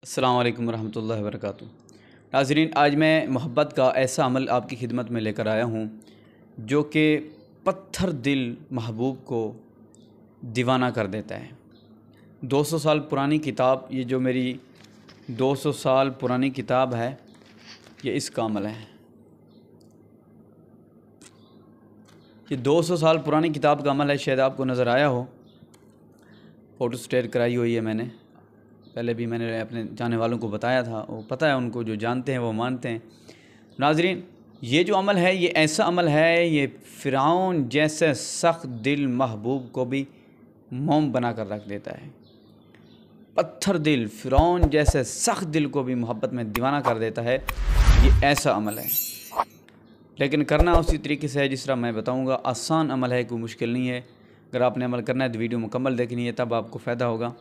السلام علیکم ورحمۃ اللہ وبرکاتہ۔ ناظرین، آج میں محبت کا ایسا عمل آپ کی خدمت میں لے کر آیا ہوں جو کہ پتھر دل محبوب کو دیوانہ کر دیتا ہے۔ 200 سال پرانی کتاب، یہ جو میری 200 سال پرانی کتاب ہے، یہ اس کا عمل ہے۔ یہ 200 سال پرانی کتاب کا عمل ہے، شاید آپ کو نظر آیا ہو۔ فوٹو سٹیٹ کرائی ہوئی ہے میں نے، پہلے بھی میں نے اپنے جانے والوں کو بتایا تھا، وہ پتہ ہے ان کو، جو جانتے ہیں وہ مانتے ہیں۔ ناظرین، یہ جو عمل ہے یہ ایسا عمل ہے، یہ فرعون جیسے سخت دل محبوب کو بھی موم بنا کر رکھ دیتا ہے۔ پتھر دل فرعون جیسے سخت دل کو بھی محبت میں دیوانہ کر دیتا ہے۔ یہ ایسا عمل ہے، لیکن کرنا اسی طریقے سے ہے جس طرح میں بتاؤں گا۔ آسان عمل ہے، کوئی مشکل نہیں ہے۔ اگر آپ نے عمل کرنا ہے تو ویڈیو مکمل دیکھنی ہے، تب آپ کو فائدہ ہوگا۔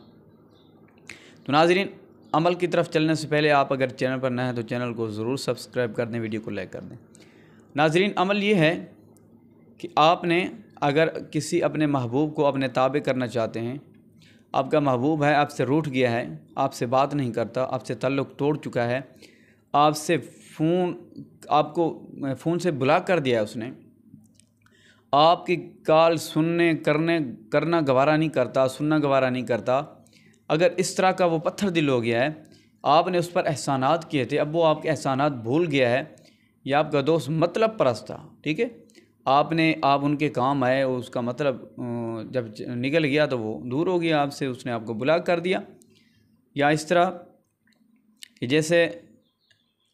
تو ناظرین، عمل کی طرف چلنے سے پہلے آپ اگر چینل پر نہ ہیں تو چینل کو ضرور سبسکرائب کر دیں، ویڈیو کو لائک کر دیں۔ ناظرین، عمل یہ ہے کہ آپ نے اگر کسی اپنے محبوب کو اپنے تابع کرنا چاہتے ہیں، آپ کا محبوب ہے، آپ سے روٹھ گیا ہے، آپ سے بات نہیں کرتا، آپ سے تعلق توڑ چکا ہے، آپ کو فون سے بلاک کر دیا ہے اس نے، آپ کی کال کرنا گوارا نہیں کرتا، سننا گوارا نہیں کرتا۔ اگر اس طرح کا وہ پتھر دل ہو گیا ہے، آپ نے اس پر احسانات کیے تھے، اب وہ آپ کے احسانات بھول گیا ہے، یا آپ کا دوست مطلب پرست تھا، ٹھیک ہے، آپ ان کے کام آئے، اس کا مطلب جب نکل گیا تو وہ دور ہو گیا آپ سے، اس نے آپ کو بلاک کر دیا۔ یا اس طرح کہ جیسے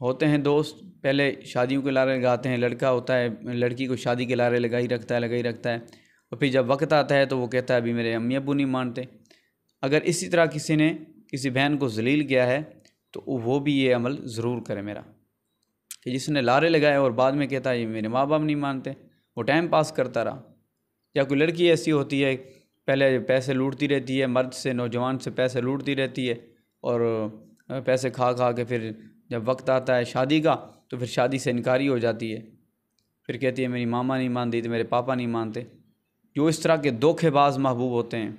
ہوتے ہیں دوست، پہلے شادیوں کے لارے لگاتے ہیں، لڑکا ہوتا ہے لڑکی کو شادی کے لارے لگائی رکھتا ہے، اور پھر جب وقت آتا ہے تو وہ کہتا ہے ابھی میرے امی ابو نہیں مانتے۔ اگر اسی طرح کسی نے کسی بہن کو ذلیل کیا ہے تو وہ بھی یہ عمل ضرور کرے میرا، کہ جس نے لارے لگائے اور بعد میں کہتا ہے یہ میرے ماں باپ نہیں مانتے، وہ ٹائم پاس کرتا رہا۔ یا کوئی لڑکی ایسی ہوتی ہے، پہلے پیسے لوٹتی رہتی ہے، مرد سے، نوجوان سے پیسے لوٹتی رہتی ہے، اور پیسے کھا کے پھر جب وقت آتا ہے شادی کا تو پھر شادی سے انکاری ہو جاتی ہے، پھر کہتی ہے میری ماما نہیں مانتی تو میرے پاپا نہیں مانتے۔ جو اس طرح کے دھوکے باز محبوب ہوتے ہیں،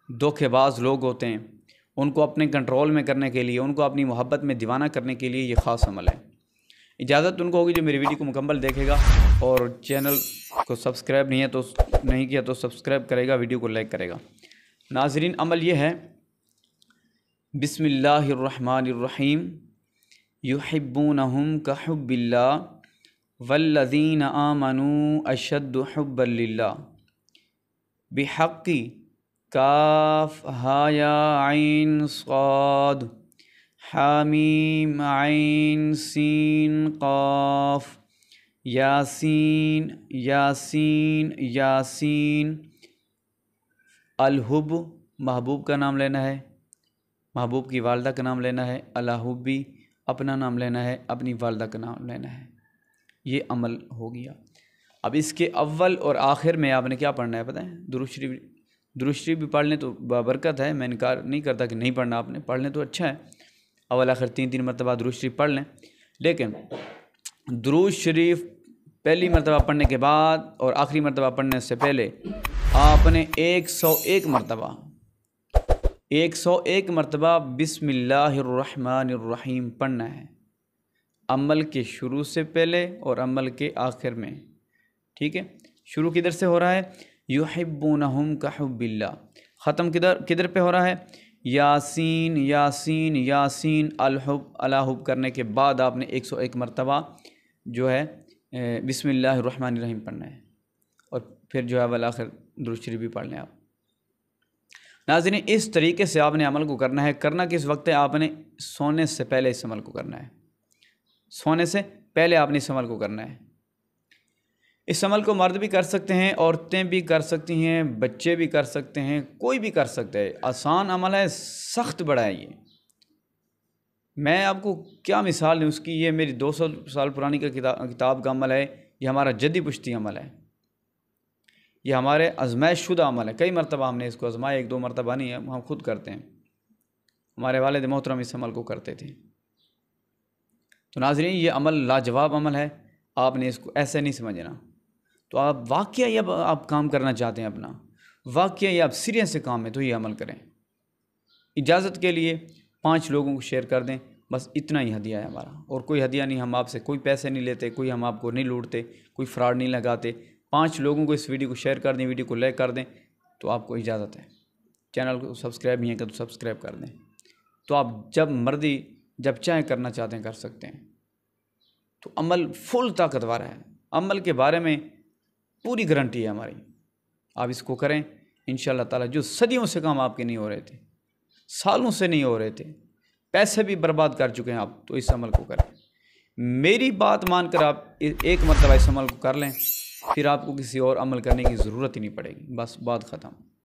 دھوکے باز لوگ ہوتے ہیں، ان کو اپنے کنٹرول میں کرنے کے لیے، ان کو اپنی محبت میں دیوانہ کرنے کے لیے یہ خاص عمل ہے۔ اجازت ان کو ہوگی جو میری ویڈیو کو مکمل دیکھے گا اور چینل کو سبسکرائب نہیں کیا تو سبسکرائب کرے گا، ویڈیو کو لائک کرے گا۔ ناظرین، عمل یہ ہے، بسم اللہ الرحمن الرحیم، یحبونہم کحب اللہ والذین آمنوا اشد حبا للہ، بحق کاف ہا یا عین صاد حامیم عین سین قاف یاسین یاسین یاسین۔ الحب، محبوب کا نام لینا ہے، محبوب کی والدہ کا نام لینا ہے۔ الحبی، اپنا نام لینا ہے، اپنی والدہ کا نام لینا ہے۔ یہ عمل ہو گیا۔ اب اس کے اول اور آخر میں آپ نے کیا پڑھنا ہے پتہ ہے؟ درود شریف بھی پڑھ لیں تو بابرکت ہے، میں انکار نہیں کرتا کہ نہیں پڑھنا، آپ نے پڑھ لیں تو اچھا ہے، اول آخر 3 مرتبہ درود شریف پڑھ لیں۔ لیکن درود شریف پہلی مرتبہ پڑھنے کے بعد اور آخری مرتبہ پڑھنے سے پہلے آپ نے 101 مرتبہ بسم اللہ الرحمن الرحیم پڑھنا ہے، عمل کے شروع سے پہلے اور عمل کے آخر میں، ٹھیک ہے؟ شروع کدھر سے ہو رہا ہے؟ یحبونہم کحب اللہ۔ ختم کدھر پہ ہو رہا ہے؟ یاسین یاسین یاسین الحب الحب کرنے کے بعد آپ نے 101 مرتبہ جو ہے بسم اللہ الرحمن الرحیم پڑھنا ہے، اور پھر جو ہے اول آخر درود شریف بھی پڑھ لیں آپ۔ ناظرین، اس طریقے سے آپ نے عمل کو کرنا ہے۔ کرنا کس وقت ہے؟ آپ نے سونے سے پہلے اس عمل کو کرنا ہے، سونے سے پہلے آپ نے اس عمل کو کرنا ہے۔ اس عمل کو مرد بھی کر سکتے ہیں، عورتیں بھی کر سکتی ہیں، بچے بھی کر سکتے ہیں، کوئی بھی کر سکتا ہے۔ آسان عمل ہے، سخت بڑا ہے یہ۔ میں آپ کو کیا مثال دوں اس کی؟ یہ میری 200 سال پرانی کتاب کا عمل ہے، یہ ہمارا جدی پشتی عمل ہے، یہ ہمارے آزمائش شدہ عمل ہے۔ کئی مرتبہ ہم نے اس کو آزمایا، 1-2 مرتبہ نہیں ہے، ہم خود کرتے ہیں، ہمارے والد محترم اس عمل کو کرتے تھے۔ تو ناظرین، یہ عمل لاجواب عمل ہے، آپ نے اس کو ایسے نہیں سمجھنا۔ تو آپ واقعی اب آپ کام کرنا چاہتے ہیں اپنا، واقعی آپ سیریس سے کام ہے تو یہ عمل کریں۔ اجازت کے لیے 5 لوگوں کو شیئر کر دیں، بس اتنا ہی ہدیہ ہے ہمارا، اور کوئی ہدیہ نہیں، ہم آپ سے کوئی پیسے نہیں لیتے، کوئی ہم آپ کو نہیں لوٹتے، کوئی فراڈ نہیں لگاتے۔ 5 لوگوں کو اس ویڈیو کو شیئر کر دیں، ویڈیو کو لائک کر دیں، تو آپ کو اجازت ہے۔ چینل کو سبسکرائب نہیں ہے تو سبسکرائب کر دیں، تو آپ جب مرضی جب چاہیں کرنا چاہتے ہیں کر سکتے ہیں۔ تو عمل فل طاقتور ہے، عمل کے بارے میں پوری گارنٹی ہے ہماری، آپ اس کو کریں انشاءاللہ تعالی۔ جو صدیوں سے کام آپ کے نہیں ہو رہے تھے، سالوں سے نہیں ہو رہے تھے، پیسے بھی برباد کر چکے ہیں آپ، تو اس عمل کو کریں۔ میری بات مان کر آپ ایک مرتبہ اس عمل کو کر لیں، پھر آپ کو کسی اور عمل کرنے کی ضرورت ہی نہیں پڑے گی، بس بات ختم۔